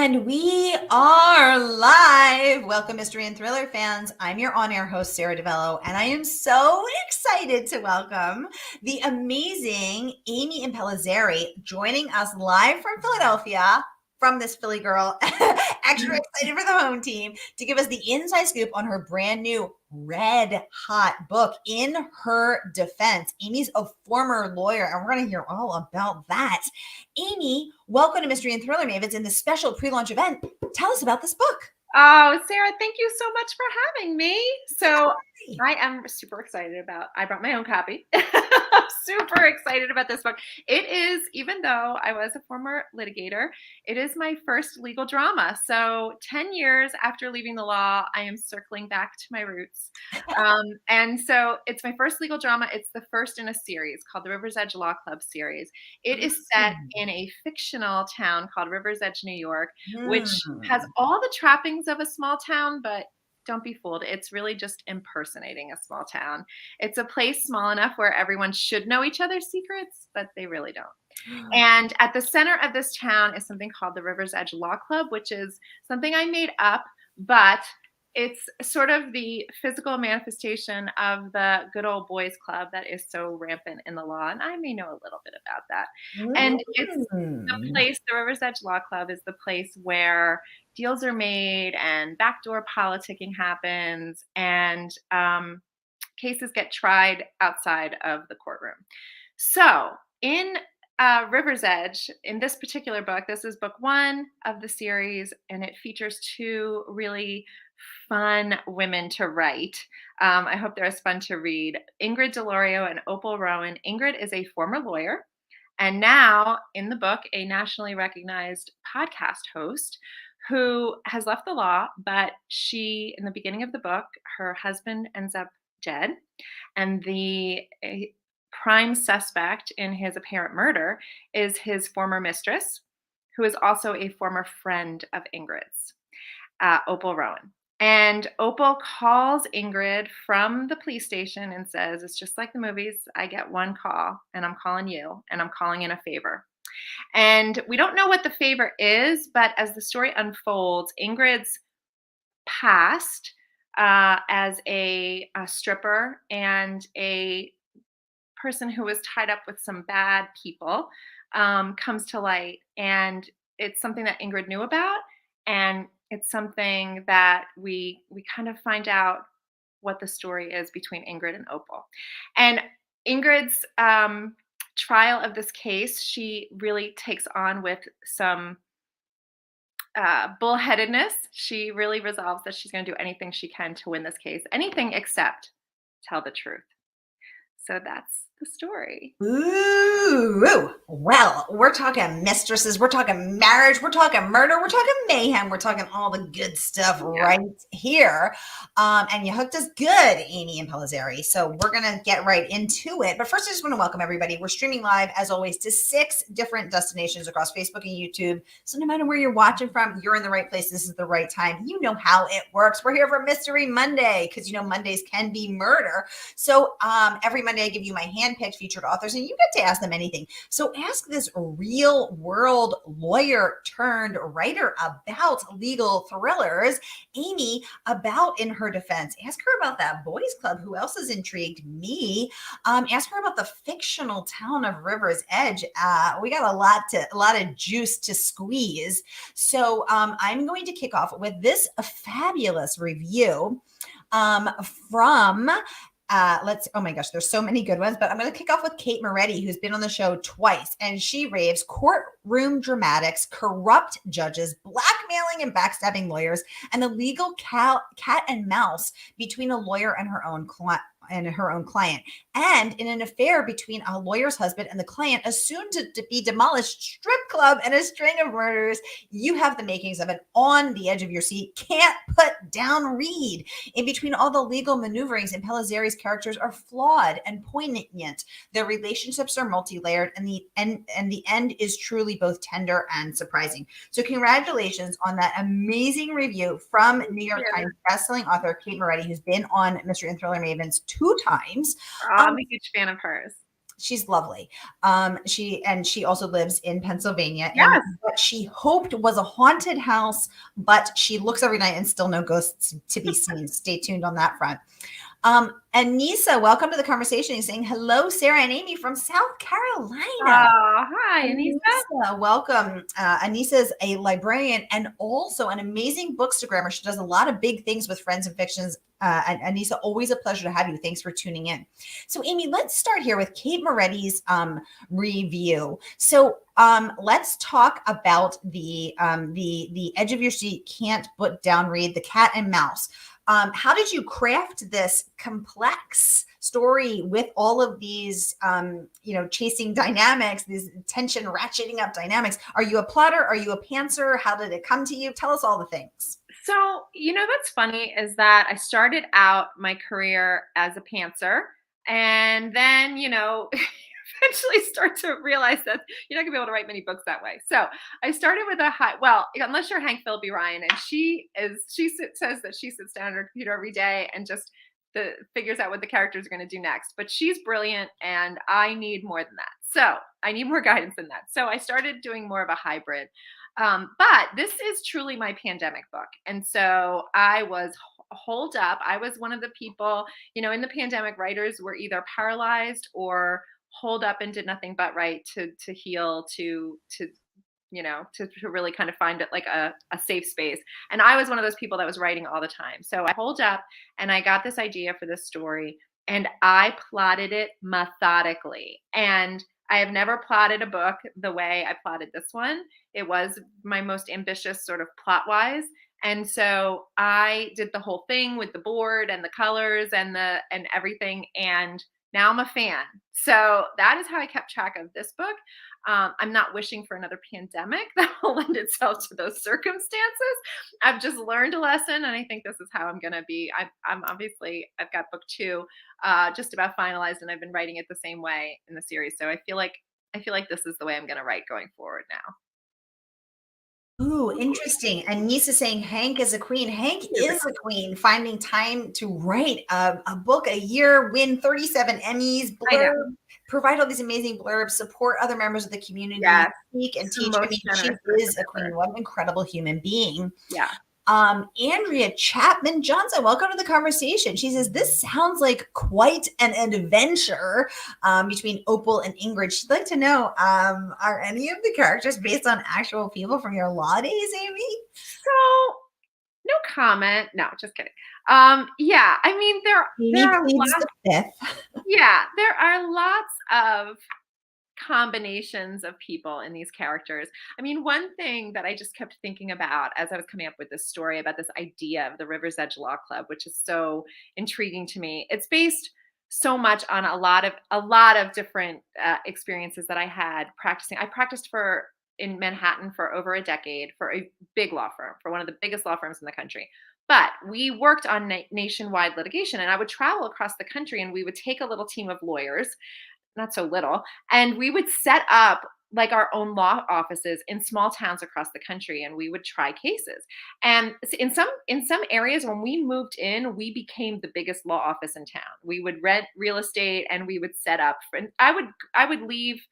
And we are live. Welcome, mystery and thriller fans. I'm your on-air host, Sara DiVello, and I am so excited to welcome the amazing Amy Impellizzeri joining us live from Philadelphia, from this Philly girl, extra excited for the home team, to give us the inside scoop on her brand new red hot book, In Her Defense. Amy's a former lawyer, and we're going to hear all about that. Amy, welcome to Mystery and Thriller Mavens in the special pre-launch event. Tell us about this book. Oh, Sara, thank you so much for having me. So I am super excited I brought my own copy. I'm super excited about this book. It is, even though I was a former litigator, it is my first legal drama. So 10 years after leaving the law, I am circling back to my roots. And so it's my first legal drama. It's the first in a series called the River's Edge Law Club series. It is set in a fictional town called River's Edge, New York, which has all the trappings of a small town, but don't be fooled. It's really just impersonating a small town. It's a place small enough where everyone should know each other's secrets, but they really don't. And at the center of this town is something called the River's Edge Law Club, which is something I made up, but it's sort of the physical manifestation of the good old boys club that is so rampant in the law. And I may know a little bit about that. And it's the place, the River's Edge Law Club is the place where deals are made and backdoor politicking happens, and cases get tried outside of the courtroom. So in River's Edge, in this particular book, this is book one of the series, and it features two really fun women to write. I hope they're as fun to read. Ingrid Delorio and Opal Rowan. Ingrid is a former lawyer, and now in the book, a nationally recognized podcast host who has left the law, but she, in the beginning of the book, her husband ends up dead, and the prime suspect in his apparent murder is his former mistress, who is also a former friend of Ingrid's, Opal Rowan. And Opal calls Ingrid from the police station and says, "It's just like the movies. I get one call, and I'm calling you, and I'm calling in a favor." And we don't know what the favor is, but as the story unfolds, Ingrid's past as a stripper and a person who was tied up with some bad people comes to light. And it's something that Ingrid knew about, and it's something that we kind of find out what the story is between Ingrid and Opal. And Ingrid's trial of this case, she really takes on with some bullheadedness. She really resolves that she's going to do anything she can to win this case, anything except tell the truth. So that's the story. Ooh, well, we're talking mistresses, we're talking marriage, we're talking murder, we're talking mayhem, we're talking all the good stuff right here. And you hooked us good, Amy Impellizzeri. So we're going to get right into it. But first, I just want to welcome everybody. We're streaming live, as always, to 6 different destinations across Facebook and YouTube. So no matter where you're watching from, you're in the right place. This is the right time. You know how it works. We're here for Mystery Monday, because, you know, Mondays can be murder. So every Monday, I give you my hand-picked featured authors, and you get to ask them anything. So ask this real world lawyer turned writer about legal thrillers, Amy, about In Her Defense. Ask her about that boys club. Who else has intrigued me? Ask her about the fictional town of River's Edge. We got a lot of juice to squeeze. So I'm going to kick off with this fabulous review from oh my gosh, there's so many good ones, but I'm going to kick off with Kate Moretti, who's been on the show twice, and she raves courtroom dramatics, corrupt judges, blackmailing and backstabbing lawyers, and the legal cat and mouse between a lawyer and her own client. And in an affair between a lawyer's husband and the client, a soon to be demolished strip club and a string of murders. You have the makings of an on the edge of your seat, can't put down read. In between all the legal maneuverings, Impellizzeri's characters are flawed and poignant. Their relationships are multi-layered, and the end is truly both tender and surprising. So congratulations on that amazing review from New York Times bestselling author Kate Moretti, who's been on Mystery and Thriller Mavens 2 times. I'm a huge fan of hers. She's lovely. She also lives in Pennsylvania. And Yes. what she hoped was a haunted house, but she looks every night and still no ghosts to be seen. Stay tuned on that front. Anissa, welcome to the conversation. He's saying hello, Sarah and Amy from South Carolina. Hi, Anissa. Welcome. Anissa is a librarian and also an amazing bookstagrammer. She does a lot of big things with Friends and Fictions. And Anissa, always a pleasure to have you. Thanks for tuning in. So, Amy, let's start here with Kate Moretti's review. So, let's talk about the edge of your seat, can't put down read, the cat and mouse. How did you craft this complex story with all of these, chasing dynamics, these tension ratcheting up dynamics? Are you a plotter? Are you a pantser? How did it come to you? Tell us all the things. So, that's funny is that I started out my career as a pantser, and then, eventually start to realize that you're not gonna be able to write many books that way. So I started with unless you're Hank Philby Ryan, and says that she sits down at her computer every day and just figures out what the characters are going to do next. But she's brilliant, and I need more than that. So I need more guidance than that. So I started doing more of a hybrid. But this is truly my pandemic book, and so I was holed up. I was one of the people, in the pandemic, writers were either paralyzed or holed up and did nothing but write to heal, to really kind of find it like a safe space. And I was one of those people that was writing all the time. So I holed up and I got this idea for this story and I plotted it methodically. And I have never plotted a book the way I plotted this one. It was my most ambitious sort of plot wise. And so I did the whole thing with the board and the colors and everything. And now I'm a fan. So that is how I kept track of this book. I'm not wishing for another pandemic that will lend itself to those circumstances. I've just learned a lesson, and I think this is how I'm going to be. I've got book 2 just about finalized, and I've been writing it the same way in the series. So I feel like this is the way I'm going to write going forward now. Ooh, interesting. And Nisa saying Hank is a queen. Hank is a queen, finding time to write a book a year, win 37 Emmys, blurb, provide all these amazing blurbs, support other members of the community, speak and teach. I mean, she is a queen. What an incredible human being. Yeah. Andrea Chapman Johnson, welcome to the conversation. She says, this sounds like quite an adventure between Opal and Ingrid. She'd like to know, are any of the characters based on actual people from your law days, Amy? So, no comment. No, just kidding. Yeah, I mean, there are lots. Yeah, there are lots of combinations of people in these characters. I mean, one thing that I just kept thinking about as I was coming up with this story about this idea of the River's Edge Law Club, which is so intriguing to me. It's based so much on a lot of different experiences that I had practicing. I practiced in Manhattan for over a decade for a big law firm, for one of the biggest law firms in the country. But we worked on nationwide litigation, and I would travel across the country, and we would take a little team of lawyers, not so little, and we would set up like our own law offices in small towns across the country, and we would try cases. And in some areas, when we moved in, we became the biggest law office in town. We would rent real estate, and we would set up. And I would leave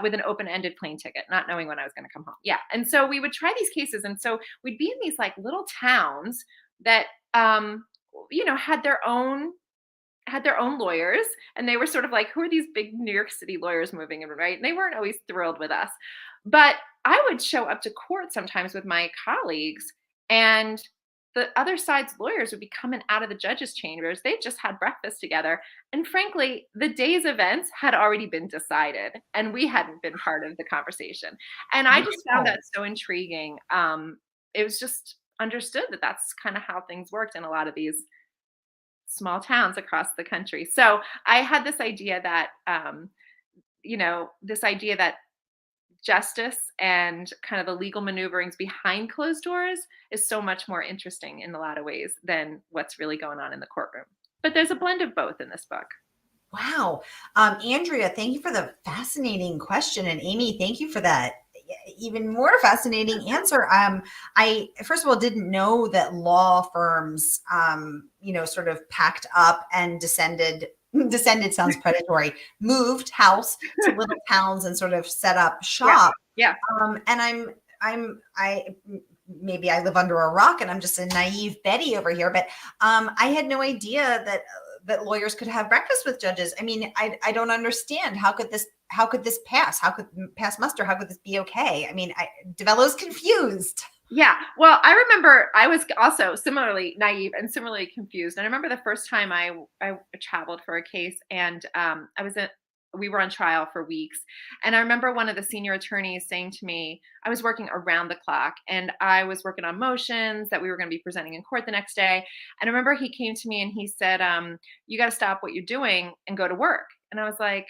with an open-ended plane ticket, not knowing when I was going to come home. Yeah, and so we would try these cases, and so we'd be in these like little towns that had their own lawyers, and they were sort of like, who are these big New York City lawyers moving in, right? And they weren't always thrilled with us. But I would show up to court sometimes with my colleagues, and the other side's lawyers would be coming out of the judges' chambers. They just had breakfast together. And frankly, the day's events had already been decided, and we hadn't been part of the conversation. And I just found that so intriguing. It was just understood that that's kind of how things worked in a lot of these small towns across the country. So I had this idea that, justice and kind of the legal maneuverings behind closed doors is so much more interesting in a lot of ways than what's really going on in the courtroom. But there's a blend of both in this book. Wow. Andrea, thank you for the fascinating question. And Amy, thank you for that even more fascinating answer. I first of all didn't know that law firms, sort of packed up and descended descended sounds predatory, moved house to little towns and sort of set up Yeah. shop. Yeah. And I maybe I live under a rock and I'm just a naive Betty over here, but I had no idea that lawyers could have breakfast with judges. I mean, I don't understand. How could this pass? How could pass muster? How could this be okay? I mean, DiVello's confused. Yeah. Well, I remember I was also similarly naive and similarly confused. And I remember the first time I traveled for a case, and we were on trial for weeks. And I remember one of the senior attorneys saying to me, I was working around the clock and I was working on motions that we were going to be presenting in court the next day. And I remember he came to me and he said, you got to stop what you're doing and go to work. And I was like,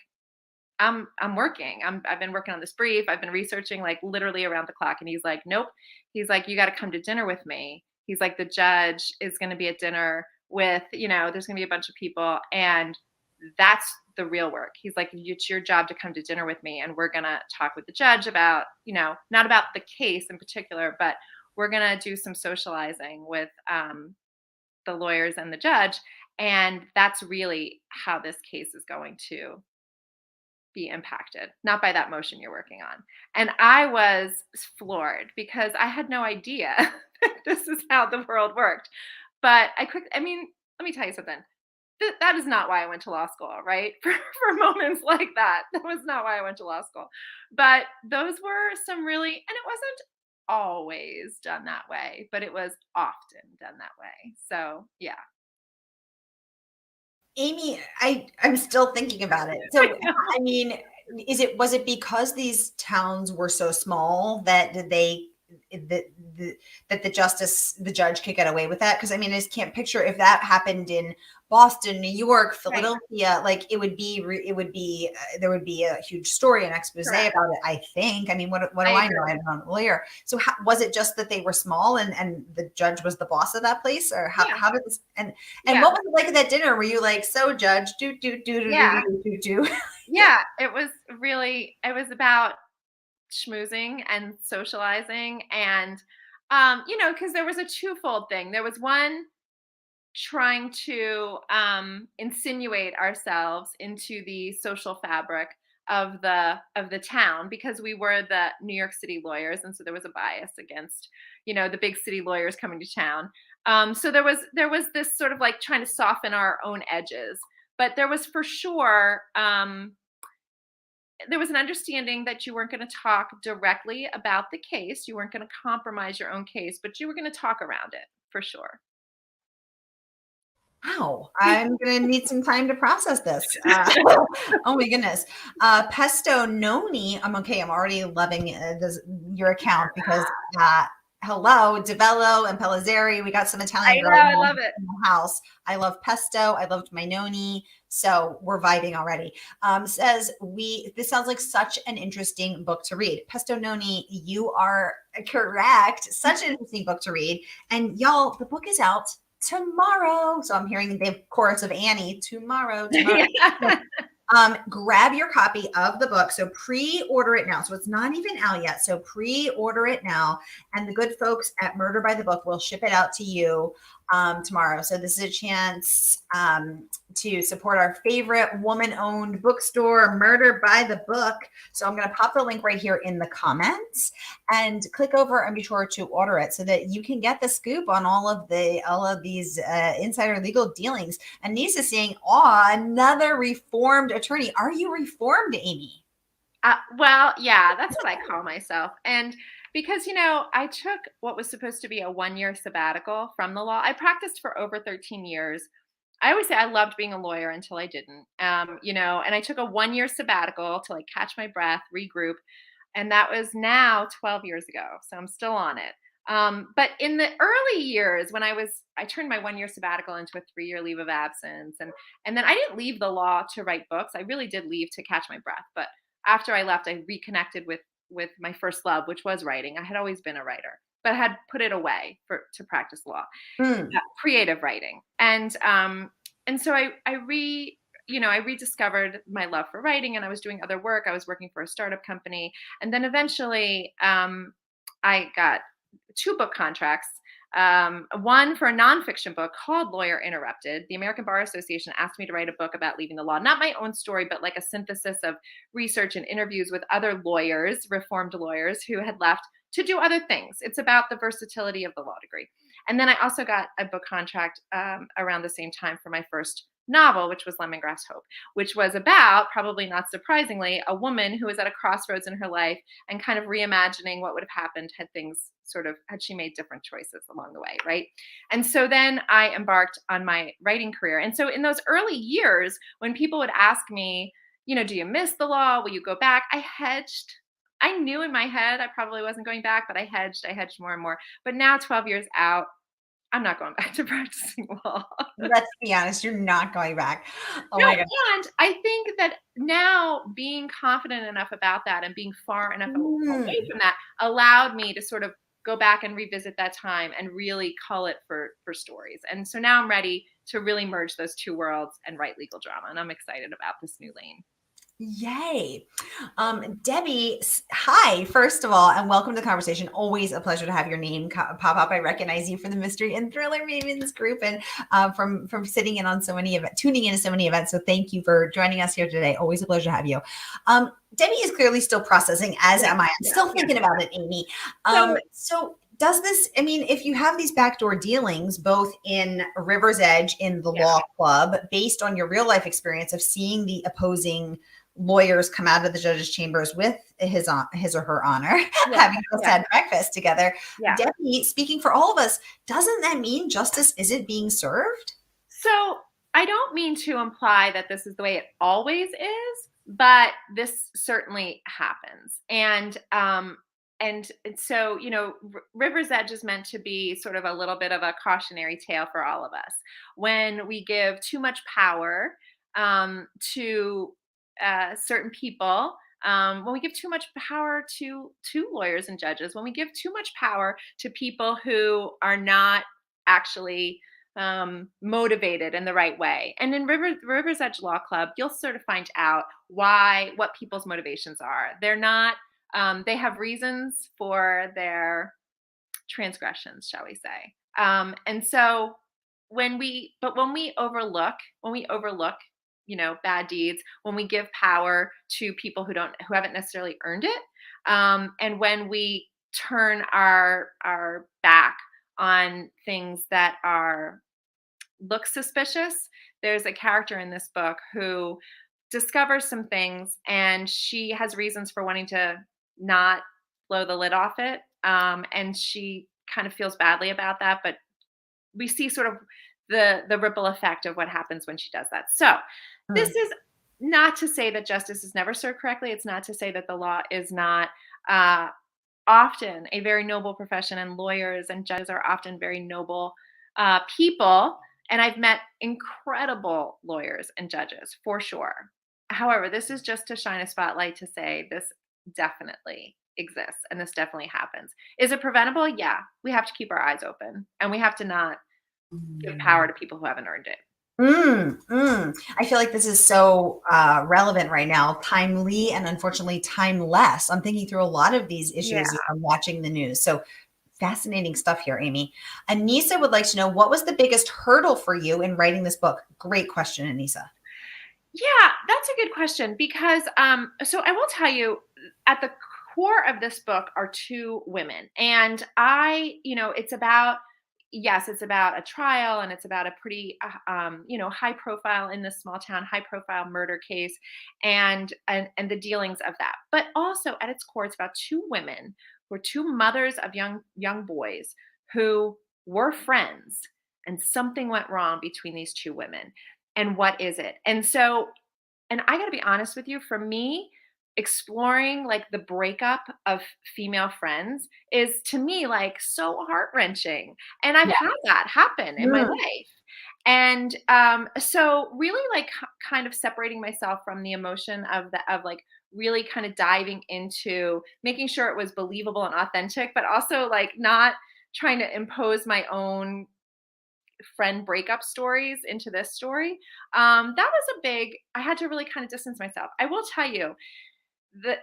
I'm working. I've been working on this brief. I've been researching like literally around the clock. And he's like, nope. He's like, you got to come to dinner with me. He's like, the judge is going to be at dinner with, there's going to be a bunch of people, and that's the real work. He's like, it's your job to come to dinner with me, and we're going to talk with the judge about, not about the case in particular, but we're going to do some socializing with the lawyers and the judge. And that's really how this case is going to be impacted, not by that motion you're working on. And I was floored because I had no idea that this is how the world worked. But let me tell you something. That is not why I went to law school, right? For moments like that. That was not why I went to law school. But those were some really, and it wasn't always done that way, but it was often done that way. So yeah. Amy, I'm still thinking about it. So, I mean, was it because these towns were so small that that the judge could get away with that? Because I mean, I just can't picture if that happened in Boston, New York, Philadelphia, like there would be a huge story and expose about it. I think. I mean, what do I know? I'm not a lawyer. So was it just that they were small and the judge was the boss of that place, or how did this and what was it like at that dinner? Were you like, so judge, do do do do do do do? Yeah, it was about schmoozing and socializing, and because there was a twofold thing. There was one, trying to insinuate ourselves into the social fabric of the town, because we were the New York City lawyers, and so there was a bias against the big city lawyers coming to town. So there was this sort of like trying to soften our own edges, but there was for sure there was an understanding that you weren't going to talk directly about the case. You weren't going to compromise your own case, but you were going to talk around it for sure. Wow, I'm going to need some time to process this. Oh my goodness. Pesto Noni. I'm already loving your account because hello, DiVello and Impellizzeri. We got some Italian girls I love it in the house. I love pesto. I loved my noni. So we're vibing already. This sounds like such an interesting book to read. Pesto Noni, you are correct. Such an interesting book to read. And y'all, the book is out tomorrow. So I'm hearing the chorus of Annie tomorrow. Grab your copy of the book. So pre-order it now. So it's not even out yet. So pre-order it now. And the good folks at Murder by the Book will ship it out to you tomorrow. So this is a chance to support our favorite woman-owned bookstore, Murder by the Book. So I'm going to pop the link right here in the comments and click over and be sure to order it so that you can get the scoop on all of these insider legal dealings. And Nisa's saying, another reformed attorney. Are you reformed, Amy? Well, yeah, that's what I call myself. And because, I took what was supposed to be a 1-year sabbatical from the law. I practiced for over 13 years. I always say I loved being a lawyer until I didn't, and I took a 1-year sabbatical to like catch my breath, regroup. And that was now 12 years ago. So I'm still on it. But in the early years when I turned my 1-year sabbatical into a 3-year leave of absence. And then I didn't leave the law to write books. I really did leave to catch my breath. But after I left, I reconnected with my first love, which was writing. I had always been a writer, but I had put it away to practice law, creative writing. And so I rediscovered my love for writing, and I was doing other work. I was working for a startup company. And then eventually I got 2 book contracts one for a nonfiction book called Lawyer Interrupted. The American Bar Association asked me to write a book about leaving the law, not my own story, but like a synthesis of research and interviews with other lawyers, reformed lawyers who had left to do other things. It's about the versatility of the law degree. And then I also got a book contract around the same time for my first novel, which was Lemongrass Hope, which was about, probably not surprisingly, a woman who was at a crossroads in her life and kind of reimagining what would have happened had she made different choices along the way, right? And so then I embarked on my writing career. And so in those early years, when people would ask me, do you miss the law? Will you go back? I hedged. I knew in my head I probably wasn't going back, but I hedged more and more. But now, 12 years out, I'm not going back to practicing law. Let's be honest, you're not going back. Oh No, my God. and I think that now being confident enough about that and being far enough away from that allowed me to sort of go back and revisit that time and really cull it for stories. And so now I'm ready to really merge those two worlds and write legal drama. And I'm excited about this new lane. Yay. Debbie, hi, first of all, and welcome to the conversation. Always a pleasure to have your name pop up. I recognize you from the Mystery and Thriller Mavens group and from sitting in on so many events, tuning into so many events. So thank you for joining us here today. Always a pleasure to have you. Debbie is clearly still processing, as am I. I'm still thinking about it, Amy. So does this, I mean, if you have these backdoor dealings, both in River's Edge in the law club, based on your real life experience of seeing the opposing lawyers come out of the judge's chambers with his or her honor, having just had breakfast together. Debbie, speaking for all of us, doesn't that mean justice isn't being served? So I don't mean to imply that this is the way it always is, but this certainly happens. And so, River's Edge is meant to be sort of a little bit of a cautionary tale for all of us. When we give too much power to certain people, when we give too much power to lawyers and judges, when we give too much power to people who are not actually motivated in the right way. And in River's Edge Law Club, you'll sort of find out what people's motivations are. They're not, they have reasons for their transgressions, shall we say. And so when we overlook, bad deeds, when we give power to people who haven't necessarily earned it, and when we turn our back on things that look suspicious. There's a character in this book who discovers some things, and she has reasons for wanting to not blow the lid off it, and she kind of feels badly about that, but we see sort of the ripple effect of what happens when she does that. So this is not to say that justice is never served correctly. It's not to say that the law is not often a very noble profession, and lawyers and judges are often very noble people. And I've met incredible lawyers and judges for sure. However, this is just to shine a spotlight to say this definitely exists and this definitely happens. Is it preventable? Yeah. We have to keep our eyes open, and we have to not give power to people who haven't earned it. I feel like this is so relevant right now, timely and unfortunately timeless. I'm thinking through a lot of these issues as I'm watching the news. So fascinating stuff here, Amy. Anissa would like to know, what was the biggest hurdle for you in writing this book? Great question, Anissa. Yeah, that's a good question, because so I will tell you, at the core of this book are two women, and it's about a trial, and it's about a pretty high profile in this small town, high profile murder case, and the dealings of that. But also at its core, it's about two women who are two mothers of young boys who were friends, and something went wrong between these two women. And what is it? And I got to be honest with you, for me, exploring like the breakup of female friends is, to me, like so heart-wrenching. And I've had that happen in my life. And so really like kind of separating myself from the emotion of like really kind of diving into making sure it was believable and authentic, but also like not trying to impose my own friend breakup stories into this story. That was I had to really kind of distance myself. I will tell you,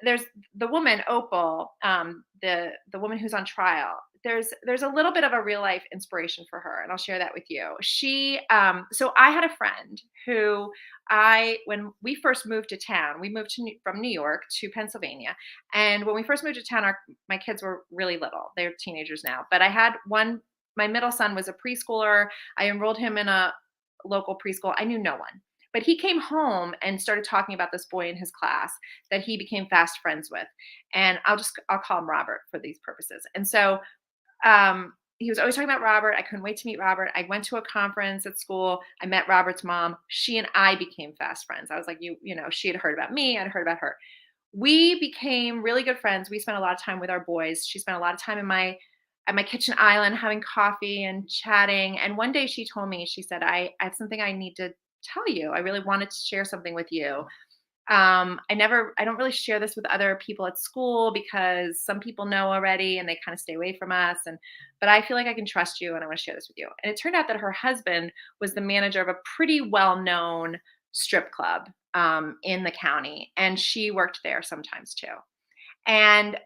there's the woman, Opal, the woman who's on trial. there's a little bit of a real life inspiration for her, and I'll share that with you. She so I had a friend who I when we first moved to town, we moved from New York to Pennsylvania, and when we first moved to town, my kids were really little. They're teenagers now, but I had one. My middle son was a preschooler. I enrolled him in a local preschool. I knew no one. But he came home and started talking about this boy in his class that he became fast friends with. And I'll call him Robert for these purposes. And so he was always talking about Robert. I couldn't wait to meet Robert. I went to a conference at school. I met Robert's mom. She and I became fast friends. I was like, she had heard about me. I'd heard about her. We became really good friends. We spent a lot of time with our boys. She spent a lot of time at my kitchen island having coffee and chatting. And one day she told me, she said, I have something I need to tell you. I really wanted to share something with you. I don't really share this with other people at school because some people know already and they kind of stay away from us. But I feel like I can trust you and I want to share this with you. And it turned out that her husband was the manager of a pretty well-known strip club in the county, and she worked there sometimes too. And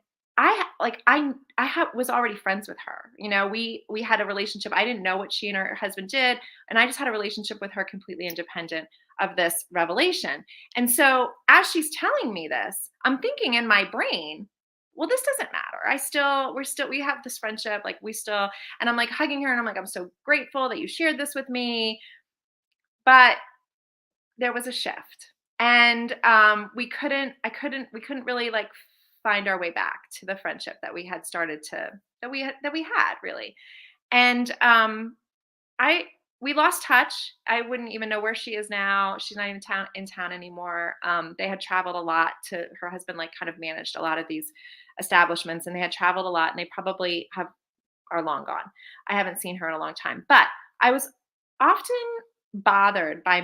was already friends with her. We had a relationship. I didn't know what she and her husband did, and I just had a relationship with her completely independent of this revelation. And so as she's telling me this, I'm thinking in my brain, well, this doesn't matter. We have this friendship, and I'm like hugging her and I'm like, I'm so grateful that you shared this with me. But there was a shift. And we couldn't really find our way back to the friendship that we had that we had really. And we lost touch. I wouldn't even know where she is now. She's not even in town anymore. They had traveled a lot her husband kind of managed a lot of these establishments, and they had traveled a lot, and they probably are long gone. I haven't seen her in a long time, but I was often bothered by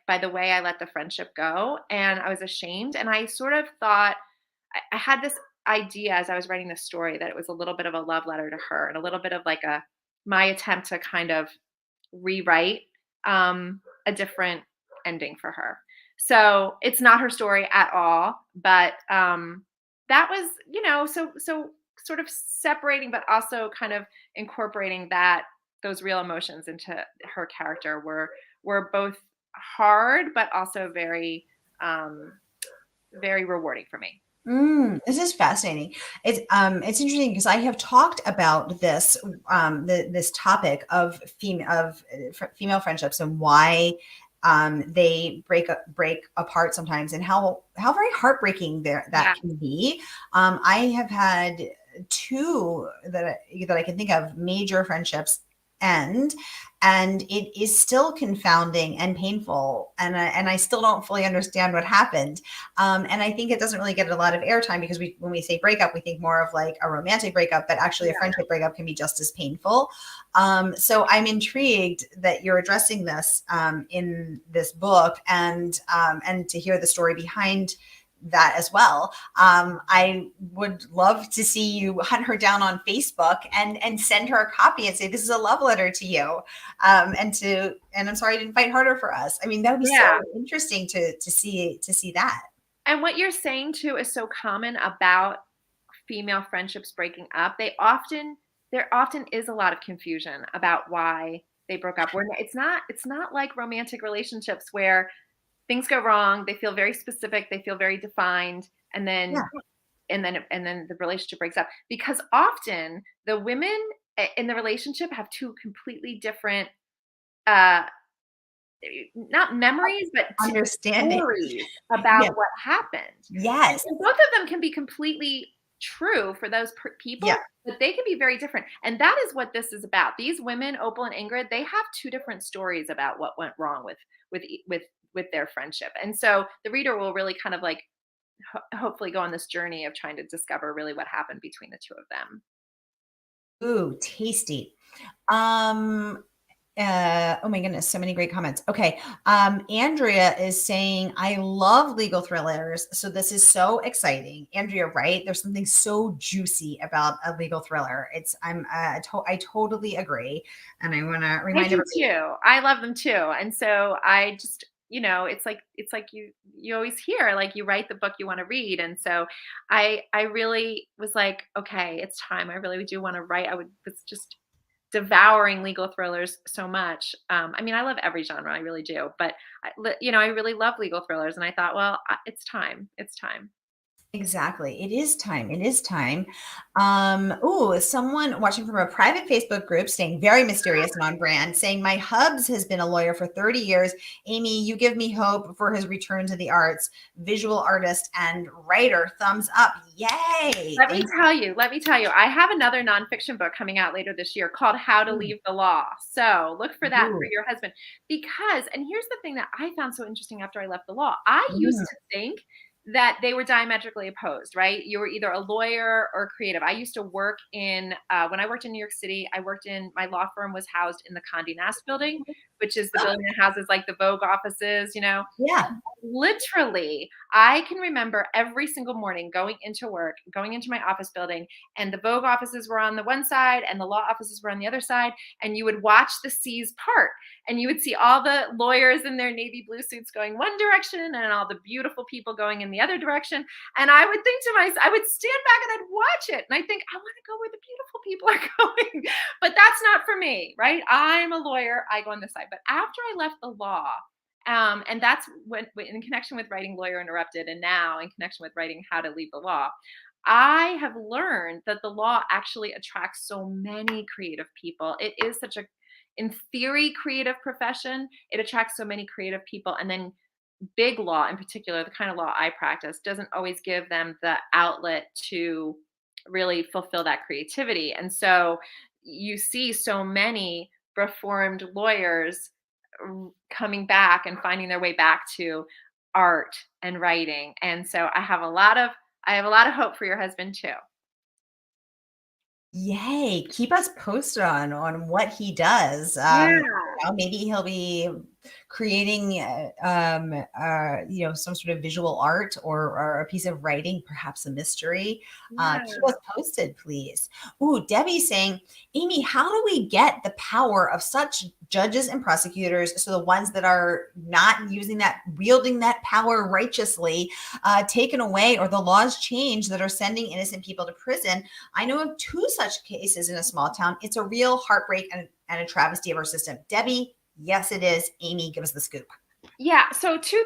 by the way I let the friendship go, and I was ashamed. And I sort of thought, I had this idea as I was writing this story that it was a little bit of a love letter to her and a little bit of my attempt to kind of rewrite a different ending for her. So it's not her story at all, but that was, so sort of separating, but also kind of incorporating those real emotions into her character were both hard, but also very, very rewarding for me. This is fascinating. It's interesting because I have talked about this this topic of female friendships and why they break apart sometimes, and how very heartbreaking that can be. I have had two that I can think of, major friendships end, and it is still confounding and painful, and I still don't fully understand what happened. And I think it doesn't really get a lot of airtime because when we say breakup, we think more of a romantic breakup, but actually a friendship breakup can be just as painful. So I'm intrigued that you're addressing this in this book, and to hear the story behind that as well. I would love to see you hunt her down on Facebook and send her a copy and say, this is a love letter to you. And I'm sorry I didn't fight harder for us. I mean, that would be so interesting to see that. And what you're saying too is so common about female friendships breaking up. There often is a lot of confusion about why they broke up. It's not like romantic relationships where things go wrong, they feel very specific, they feel very defined, and then the relationship breaks up. Because often the women in the relationship have two completely different not memories, but understanding stories about what happened. Yes. And both of them can be completely true for those people, but they can be very different. And that is what this is about. These women, Opal and Ingrid, they have two different stories about what went wrong with their friendship. And so the reader will really kind of hopefully go on this journey of trying to discover really what happened between the two of them. Ooh, tasty. Oh my goodness, so many great comments. Okay. Andrea is saying, I love legal thrillers. So this is so exciting. Andrea, right? There's something so juicy about a legal thriller. I totally agree. And I want to remind everybody. Too. I love them too. And so it's like you always hear, like, you write the book you want to read. And so I really was like, okay, it's time. I really do want to write. Was just devouring legal thrillers so much. I mean, I love every genre, I really do, but I really love legal thrillers, and I thought, well, it's time. It's time. Exactly. It is time. It is time. Ooh, someone watching from a private Facebook group staying very mysterious and on brand, saying, my hubs has been a lawyer for 30 years. Amy, you give me hope for his return to the arts. Visual artist and writer. Thumbs up. Yay. Let me tell you, I have another nonfiction book coming out later this year called How to you. Leave the Law. So look for that for Ooh. your husband. Because, and here's the thing that I found so interesting after I left the law. I used Mm. to think that they were diametrically opposed, right? You were either a lawyer or creative. I used to work when I worked in New York City, my law firm was housed in the Condé Nast building, which is the Oh, building that houses like the Vogue offices, yeah. literally, I can remember every single morning going into work, going into my office building, and the Vogue offices were on the one side and the law offices were on the other side. And you would watch the seas part, and you would see all the lawyers in their navy blue suits going one direction and all the beautiful people going in the other direction. And I would think to myself, I would stand back and I'd watch it. And I think, I want to go where the beautiful people are going. But that's not for me, right? I'm a lawyer. I go on this side. But after I left the law, and that's in connection with writing Lawyer Interrupted, and now in connection with writing How to Leave the Law, I have learned that the law actually attracts so many creative people. It is such a, in theory, creative profession. It attracts so many creative people. And then big law in particular, the kind of law I practice, doesn't always give them the outlet to really fulfill that creativity. And so you see so many reformed lawyers coming back and finding their way back to art and writing. And so I have a lot of hope for your husband too. Yay. Keep us posted on what he does. Yeah. Maybe he'll be creating some sort of visual art or a piece of writing, perhaps a mystery. Keep Yeah. us posted, please. Ooh, Debbie's saying, Amy, how do we get the power of such judges and prosecutors, so the ones that are not wielding that power righteously, taken away, or the laws changed that are sending innocent people to prison? I know of 2 such cases in a small town. It's a real heartbreak and a travesty of our system. Debbie, yes, it is. Amy, give us the scoop. Yeah, so two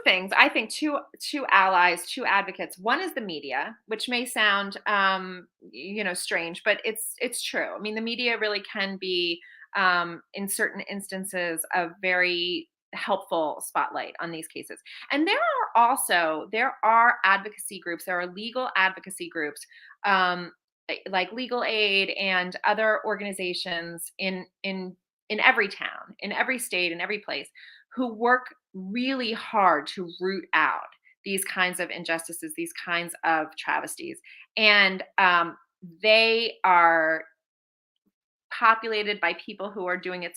things. I think two allies, two advocates. One is the media, which may sound strange, but it's true. I mean, the media really can be in certain instances a very helpful spotlight on these cases. And there are advocacy groups, there are legal advocacy groups, like Legal Aid and other organizations in every town, in every state, in every place, who work really hard to root out these kinds of injustices, these kinds of travesties. And they are populated by people who are doing it,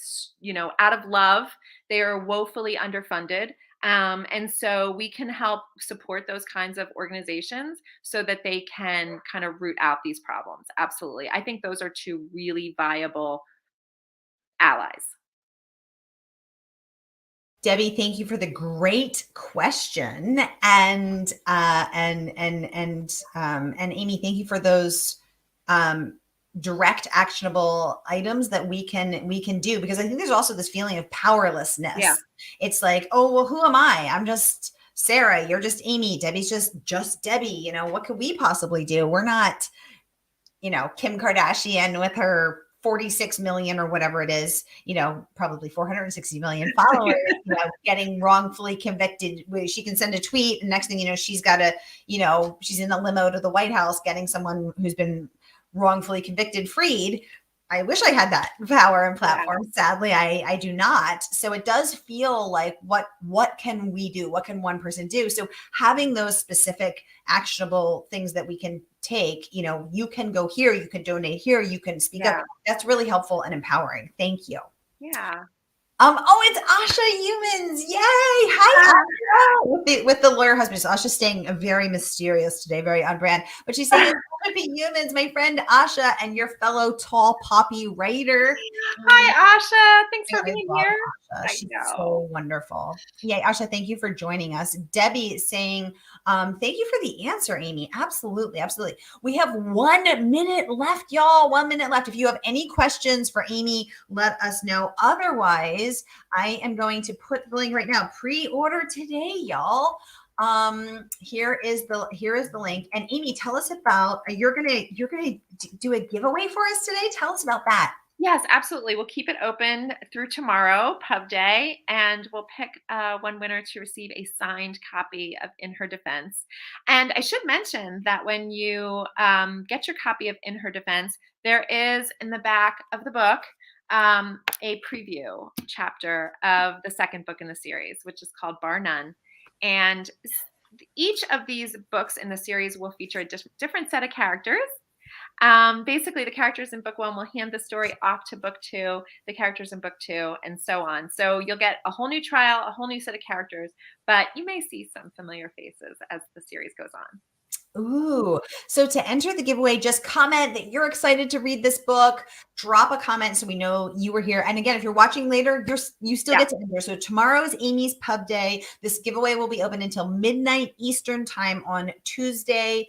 out of love. They are woefully underfunded. And so we can help support those kinds of organizations so that they can kind of root out these problems. Absolutely. I think those are two really viable allies. Debbie, thank you for the great question, and Amy, thank you for those direct, actionable items that we can do, because I think there's also this feeling of powerlessness. Yeah. It's like, oh well, who am I? I'm just Sara. You're just Amy. Debbie's just Debbie. What could we possibly do? We're not, Kim Kardashian with her 46 million or whatever it is, probably 460 million followers, getting wrongfully convicted. She can send a tweet, and next thing you know, she's got she's in a limo to the White House getting someone who's been wrongfully convicted freed. I wish I had that power and platform. Yeah. Sadly, I do not. So it does feel like, what can we do? What can one person do? So having those specific actionable things that we can take, you can go here, you can donate here, you can speak up. That's really helpful and empowering. Thank you. Yeah. It's Asha Humans. Yay. Hi, Asha. With the lawyer husband. So Asha's staying very mysterious today, very on brand. But she's saying, Happy Humans, my friend Asha, and your fellow tall poppy writer. Hi, Asha. Thanks for I being love here. Asha. I She's know. so wonderful. Yeah, Asha, thank you for joining us. Debbie is saying, thank you for the answer, Amy. Absolutely, absolutely. We have 1 minute left, y'all. 1 minute left. If you have any questions for Amy, let us know. Otherwise, I am going to put the link right now. Pre-order today, y'all. Here is the link. And Amy, tell us about you're gonna do a giveaway for us today. Tell us about that. Yes, absolutely. We'll keep it open through tomorrow, Pub Day, and we'll pick one winner to receive a signed copy of In Her Defense. And I should mention that when you get your copy of In Her Defense, there is in the back of the book a preview chapter of the second book in the series, which is called Bar None. And each of these books in the series will feature a different set of characters. Basically, the characters in book 1 will hand the story off to book 2, the characters in book 2, and so on. So you'll get a whole new trial, a whole new set of characters, but you may see some familiar faces as the series goes on. Ooh, so to enter the giveaway, just comment that you're excited to read this book. Drop a comment so we know you were here. And again, if you're watching later, you still get to enter. So tomorrow is Amy's Pub Day. This giveaway will be open until midnight Eastern time on Tuesday,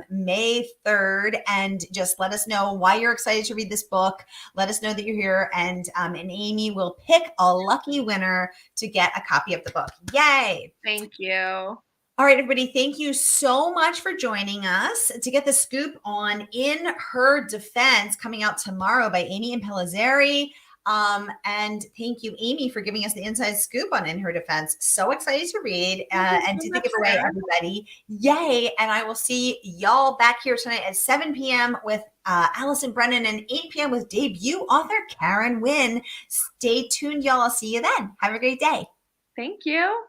May 3rd. And just let us know why you're excited to read this book. Let us know that you're here, and Amy will pick a lucky winner to get a copy of the book. Yay! Thank you. All right, everybody, thank you so much for joining us to get the scoop on In Her Defense, coming out tomorrow by Amy Impellizzeri. And thank you, Amy, for giving us the inside scoop on In Her Defense. So excited to read and to give away, everybody. Yay. And I will see y'all back here tonight at 7 p.m. with Allison Brennan and 8 p.m. with debut author Karen Wynn. Stay tuned, y'all. I'll see you then. Have a great day. Thank you.